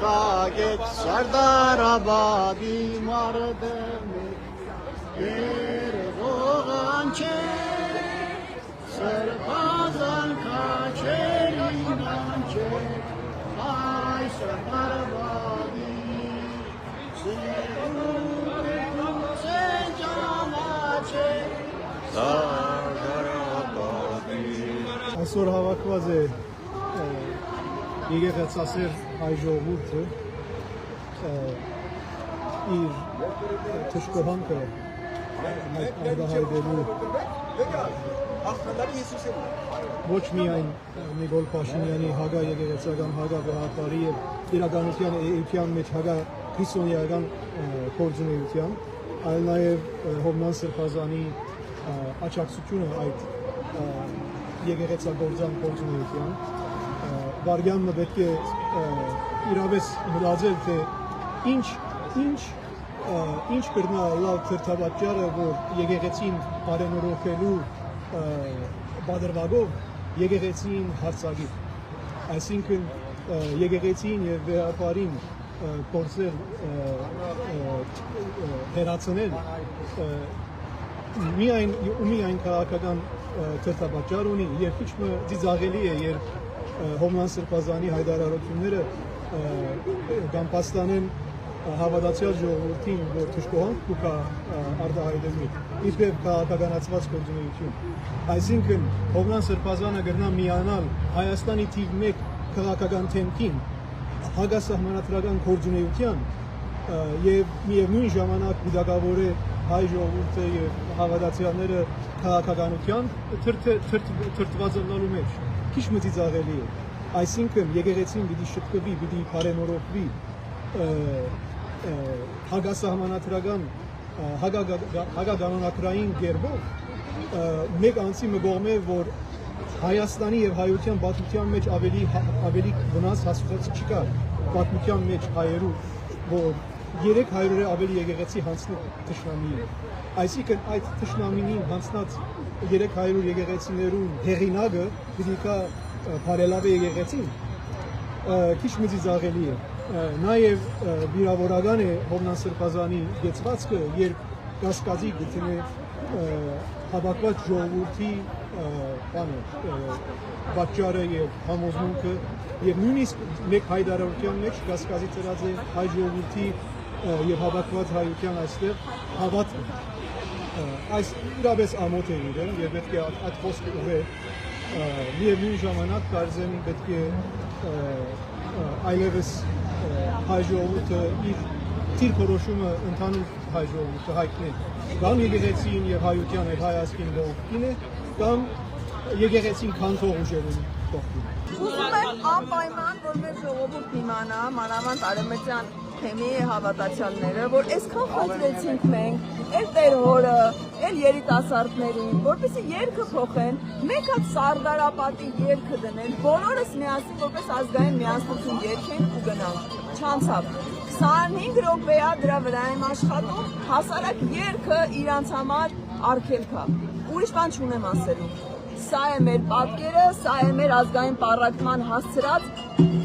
Kaget Sardarabadi Mardemi Erdoğançe Sarpazan Kaçerinançe Ay Sardarabadi Senjanaçe Sardarabadi Այսօր հավաքված է եկեղեցասեր հայ ժողովուրդը իր թշկոհանքը արտահայտելու ոչ միայն Նիկոլ Փաշինյանի հագա եկեղեցական հագա գաղափարի եւ իրականության էության մեջ հագա քրիստոնեական գործունեության, այլ նաեւ Հովնան Սրբազանի աջակցությունը այդ եկեղեցագործան գործունեության վարյանը պետք է իրավես մտածել թե ինչ կրնա լավ թերթավաճառը, որ եկեղեցին բարենորոգելու բادرվագով եկեղեցին հարցակի, այսինքն եկեղեցին եւ վեհապարին կորցնել հերացնել միայն քաղաքական թերթավաճառ ունի եւ քիչ ծիծաղելի է երբ Հովնան Սրբազանի հայտարարությունները կամ պաստանեն հավատացյալ ժողովրդին, որ թշկոհանք կուկա արտահայտելու իբրև քաղաքականացված գործունեություն։ Այսինքն Հովնան Սրբազանը գրնա միանալ Հայաստանի թիվ 1 քաղաքական թեմքին հագասահմանադրական գործունեության եւ միևնույն ժամանակ վիճակավոր է հայ ժողովուրդը եւ հավատացյալները քաղաքականության թրթվածանալու մեջ քիչ ծիծաղելի է, այսինքն եկեղեցին պիտի շտկվի, պիտի բարենորոգվի հագասահմանադրական հագականոնակրային գերբով մեկ անձի մգողմե, որ Հայաստանի եւ հայության պատմության մեջ ավելի վնաս հասցած չկա, պատմության մեջ հայերու, որ 300-ը ավելի եկեղեցի հանցնող թշնամի է, այսինքն այդ թշնամին հանցնած 300 եկեղեցիներուն հեղինակը պիտի կա բարելավե եկեղեցին, քիչ ծիծաղելի է, նաև վիրավորական է Հովնան Սրբազանի գեցվածքը, երբ կասկածի գտնի հավաքված ժողովրդի պատճառը եւ համոզմունքը եւ նույնիսկ մեկ հայտարարության մեջ կասկածի ծրած է հայ ժողովրդի եւ հավաքված հայության այստեղ հավատքը այս իրավես ամոթ է իրեն եւ պետք է այդ խոսքը ուղղել միևնույն ժամանակ կարծեմ պետք է այլևս հայ ժողովուրդը իր դիրքորոշումը ընդհանուր հայ ժողովուրդը հայտնել կամ եկեղեցին եւ հայության եւ հայ ազգին կողքին է կամ եկեղեցին քանթող ուժերին կողքին Ուզում եմ անպայման որ մեր ժողովուրդն իմանա մանավանդ արևմտյան թեմի հավատացյալները, որ այսքան խնդրեցինք մենք, էլ Տեր հորը, էլ երիտասարդներին, որպեսզի երգը փոխեն, մեկ հատ Սարդարապատի երգը դնեն, բոլորս միասին որպես ազգային միասնություն երգենք ու գնանք։ Չանցավ։ 25 րոպեա դրա վրա եմ աշխատում, հասարակ երգը իրանց համար արգելք է։ Ուրիշ բան չունեմ ասելու։ Սա է մեր պատկերը, սա է մեր ազգային պառակտման հասցրած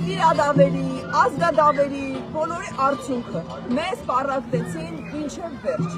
իրադավերի, ազգադավերի, բոլորի արդյունքը։ Մեզ պառակտեցին մինչև վերջ։